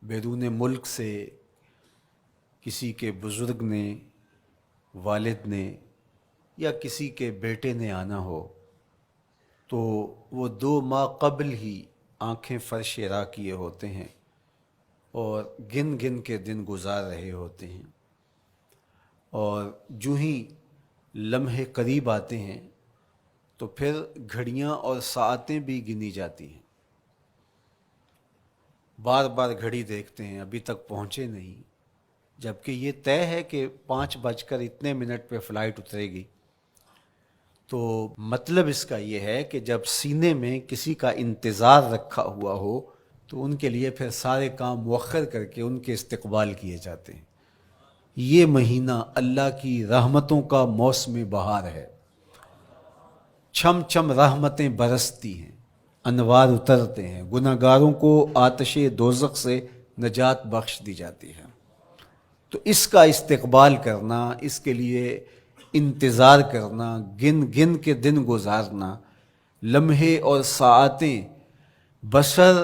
بیرون ملک سے کسی کے بزرگ نے، والد نے یا کسی کے بیٹے نے آنا ہو تو وہ 2 ماہ قبل ہی آنکھیں فرش راہ کیے ہوتے ہیں اور گن گن کے دن گزار رہے ہوتے ہیں، اور جو ہی لمحے قریب آتے ہیں تو پھر گھڑیاں اور ساعتیں بھی گنی جاتی ہیں۔ بار بار گھڑی دیکھتے ہیں، ابھی تک پہنچے نہیں، جبکہ یہ طے ہے کہ 5:02 پہ فلائٹ اترے گی۔ تو مطلب اس کا یہ ہے کہ جب سینے میں کسی کا انتظار رکھا ہوا ہو تو ان کے لیے پھر سارے کام مؤخر کر کے ان کے استقبال کیے جاتے ہیں۔ یہ مہینہ اللہ کی رحمتوں کا موسم بہار ہے، چھم چھم رحمتیں برستی ہیں، انوار اترتے ہیں، گناہگاروں کو آتش دوزخ سے نجات بخش دی جاتی ہے۔ تو اس کا استقبال کرنا، اس کے لیے انتظار کرنا، گن گن کے دن گزارنا، لمحے اور ساعتیں بسر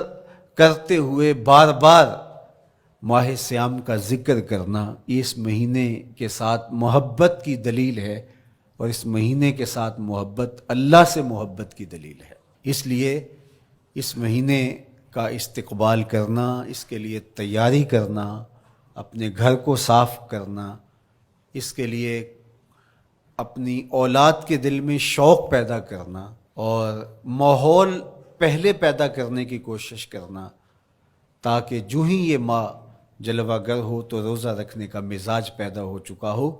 کرتے ہوئے بار بار ماہ سیام کا ذکر کرنا، یہ اس مہینے کے ساتھ محبت کی دلیل ہے، اور اس مہینے کے ساتھ محبت اللہ سے محبت کی دلیل ہے۔ اس لیے اس مہینے کا استقبال کرنا، اس کے لیے تیاری کرنا، اپنے گھر کو صاف کرنا، اس کے لیے اپنی اولاد کے دل میں شوق پیدا کرنا اور ماحول پہلے پیدا کرنے کی کوشش کرنا، تاکہ جو ہی یہ ماہ جلوہ گر ہو تو روزہ رکھنے کا مزاج پیدا ہو چکا ہو،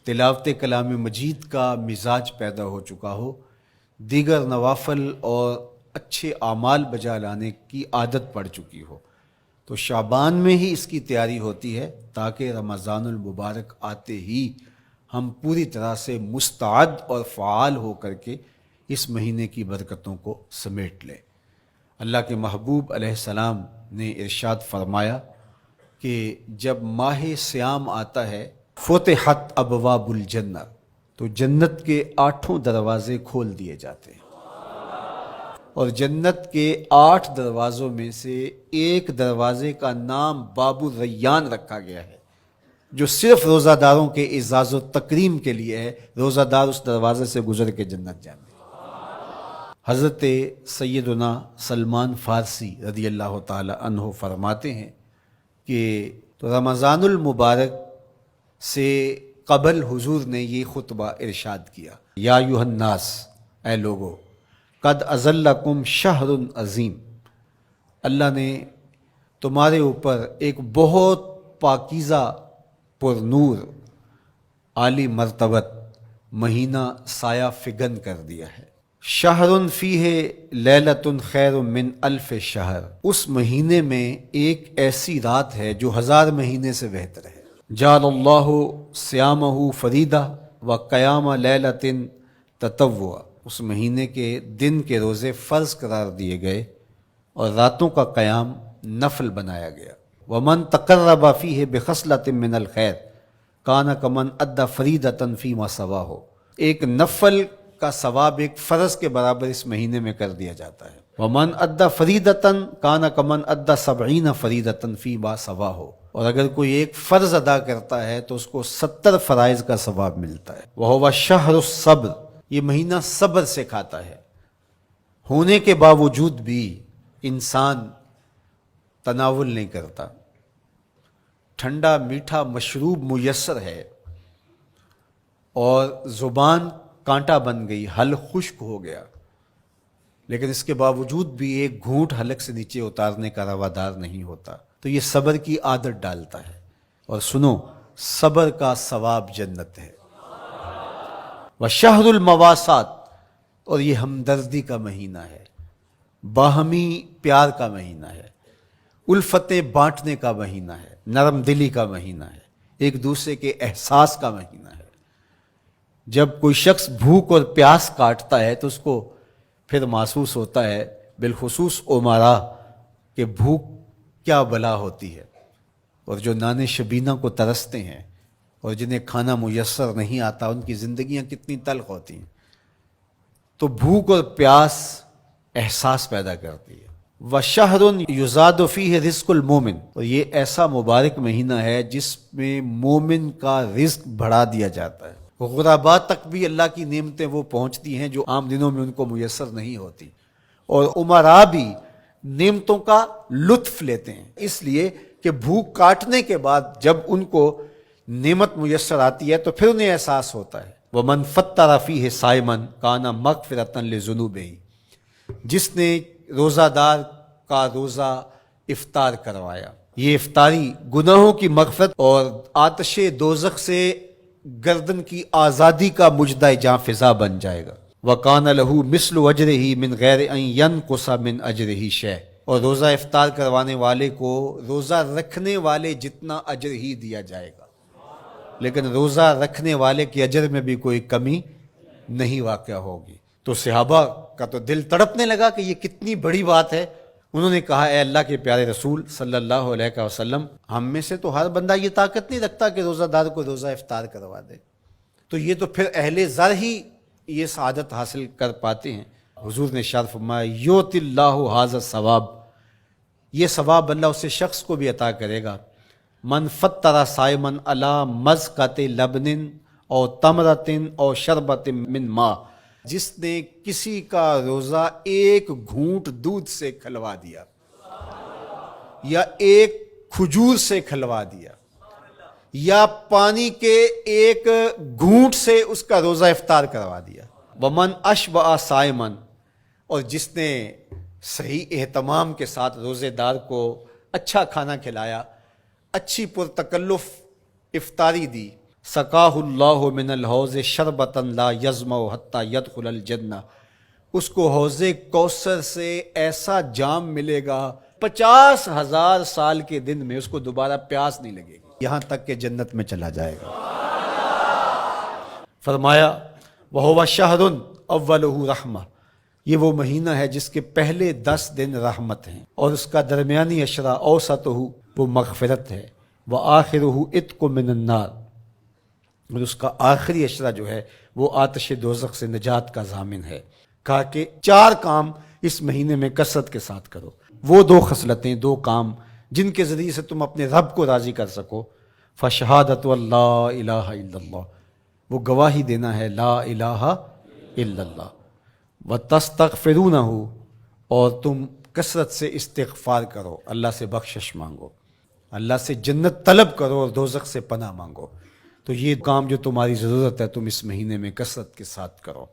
تلاوت کلام مجید کا مزاج پیدا ہو چکا ہو، دیگر نوافل اور اچھے اعمال بجا لانے کی عادت پڑ چکی ہو۔ تو شعبان میں ہی اس کی تیاری ہوتی ہے تاکہ رمضان المبارک آتے ہی ہم پوری طرح سے مستعد اور فعال ہو کر کے اس مہینے کی برکتوں کو سمیٹ لیں۔ اللہ کے محبوب علیہ السلام نے ارشاد فرمایا کہ جب ماہ سیام آتا ہے فتحت ابواب الجنہ، تو جنت کے 8 دروازے کھول دیے جاتے ہیں، اور جنت کے 8 دروازوں میں سے ایک دروازے کا نام باب الریان رکھا گیا ہے، جو صرف روزہ داروں کے اعزاز و تکریم کے لیے ہے۔ روزہ دار اس دروازے سے گزر کے جنت جانے۔ حضرت سیدنا سلمان فارسی رضی اللہ تعالی عنہ فرماتے ہیں کہ تو رمضان المبارک سے قبل حضور نے یہ خطبہ ارشاد کیا، یا ایھا الناس، اے لوگو، قد اظلکم شہر عظیم، اللہ نے تمہارے اوپر ایک بہت پاکیزہ، پر نور، عالی مرتبت مہینہ سایہ فگن کر دیا ہے۔ شہر فیہ لیلۃ خیر من الف شہر، اس مہینے میں ایک ایسی رات ہے جو 1000 مہینے سے بہتر ہے۔ جعل اللہ صیامہ فریدہ و قیام لیلۃ تطوع، اس مہینے کے دن کے روزے فرض قرار دیے گئے اور راتوں کا قیام نفل بنایا گیا۔ ومن تقرب فیہ بخصلۃ من الخیر کان کمن ادی فریدۃ فیما سواہ، ایک نفل کا ثواب ایک فرض کے برابر اس مہینے میں کر دیا جاتا ہے۔ ومن ادی فریدۃ کان کمن ادی 70 فریدۃ فیما سواہ، اور اگر کوئی ایک فرض ادا کرتا ہے تو اس کو 70 فرائض کا ثواب ملتا ہے۔ وہو شہر الصبر، یہ مہینہ صبر سے کھاتا ہے، ہونے کے باوجود بھی انسان تناول نہیں کرتا۔ ٹھنڈا میٹھا مشروب میسر ہے اور زبان کانٹا بن گئی، حلق خشک ہو گیا، لیکن اس کے باوجود بھی ایک گھونٹ حلق سے نیچے اتارنے کا روادار نہیں ہوتا، تو یہ صبر کی عادت ڈالتا ہے۔ اور سنو، صبر کا ثواب جنت ہے۔ وشہر المواسات، اور یہ ہمدردی کا مہینہ ہے، باہمی پیار کا مہینہ ہے، الفتیں بانٹنے کا مہینہ ہے، نرم دلی کا مہینہ ہے، ایک دوسرے کے احساس کا مہینہ ہے۔ جب کوئی شخص بھوک اور پیاس کاٹتا ہے تو اس کو پھر محسوس ہوتا ہے، بالخصوص امراء، کہ بھوک کیا بلا ہوتی ہے، اور جو نان شبینہ کو ترستے ہیں اور جنہیں کھانا میسر نہیں آتا ان کی زندگیاں کتنی تلخ ہوتی ہیں۔ تو بھوک اور پیاس احساس پیدا کرتی ہے، وشہر یزاد فیہ رزق المومن، اور یہ ایسا مبارک مہینہ ہے جس میں مومن کا رزق بڑھا دیا جاتا ہے، غرباء تک بھی اللہ کی نعمتیں وہ پہنچتی ہیں جو عام دنوں میں ان کو میسر نہیں ہوتی، اور امراء بھی نعمتوں کا لطف لیتے ہیں، اس لیے کہ بھوک کاٹنے کے بعد جب ان کو نعمت میسر آتی ہے تو پھر انہیں احساس ہوتا ہے۔ وَمَنْ فَطَّرَ فِيهِ صَائِمًا كَانَ مَغْفِرَةً لِذُنُوبِهِ، جس نے روزہ دار کا روزہ افطار کروایا، یہ افطاری گناہوں کی مغفرت اور آتش دوزخ سے گردن کی آزادی کا مجدہ جاں فضا بن جائے گا۔ وَقَانَ لَهُ مِثْلُ أَجْرِهِ مِنْ غَيْرِ أَنْ يَنْقُصَ مِنْ أَجْرِهِ شَيْءٌ، اور روزہ افطار کروانے والے کو روزہ رکھنے والے جتنا اجر ہی دیا جائے گا، لیکن روزہ رکھنے والے کے اجر میں بھی کوئی کمی نہیں واقع ہوگی۔ تو صحابہ کا تو دل تڑپنے لگا کہ یہ کتنی بڑی بات ہے۔ انہوں نے کہا اے اللہ کے پیارے رسول صلی اللہ علیہ وسلم، ہم میں سے تو ہر بندہ یہ طاقت نہیں رکھتا کہ روزہ دار کو روزہ افطار کروا دے، تو یہ تو پھر اہل زر ہی یہ سعادت حاصل کر پاتے ہیں۔ حضور نے ارشاد فرمایا یؤتی اللہ ھذا الثواب، یہ ثواب اللہ اسے شخص کو بھی عطا کرے گا۔ من فطر صائما علی مزقۃ لبن او تمرۃ او شربۃ من ماء، جس نے کسی کا روزہ ایک گھونٹ دودھ سے کھلوا دیا یا ایک کھجور سے کھلوا دیا یا پانی کے ایک گھونٹ سے اس کا روزہ افطار کروا دیا۔ ومن اشبع صائما، اور جس نے صحیح اہتمام کے ساتھ روزے دار کو اچھا کھانا کھلایا، اچھی پرتکلف افطاری دی، سقاہ اللہ من الحوض شربتا لا یظمأ حتی یدخل الجنہ، اس کو حوض کوثر سے ایسا جام ملے گا 50,000 سال کے دن میں اس کو دوبارہ پیاس نہیں لگے گی، یہاں تک کہ جنت میں چلا جائے گا۔ فرمایا وَهُوَ شَهْرٌ أَوَّلُهُ رَحْمَةٌ، یہ وہ مہینہ ہے جس کے پہلے 10 دن رحمت ہیں، اور اس کا درمیانی عشرہ اوسطہ وہ مغفرت ہے، وآخرہ عتق من النار، اور اس کا آخری عشرہ جو ہے وہ آتش دوزخ سے نجات کا ضامن ہے۔ کہا کہ 4 کام اس مہینے میں کثرت کے ساتھ کرو، وہ 2 خصلتیں، 2 کام جن کے ذریعے سے تم اپنے رب کو راضی کر سکو۔ فشہادۃ اللہ الہ الا اللہ، وہ گواہی دینا ہے لا الہ الا اللہ، وتستغفرونہ، اور تم کثرت سے استغفار کرو، اللہ سے بخشش مانگو، اللہ سے جنت طلب کرو اور دوزخ سے پناہ مانگو۔ تو یہ کام جو تمہاری ضرورت ہے تم اس مہینے میں کثرت کے ساتھ کرو۔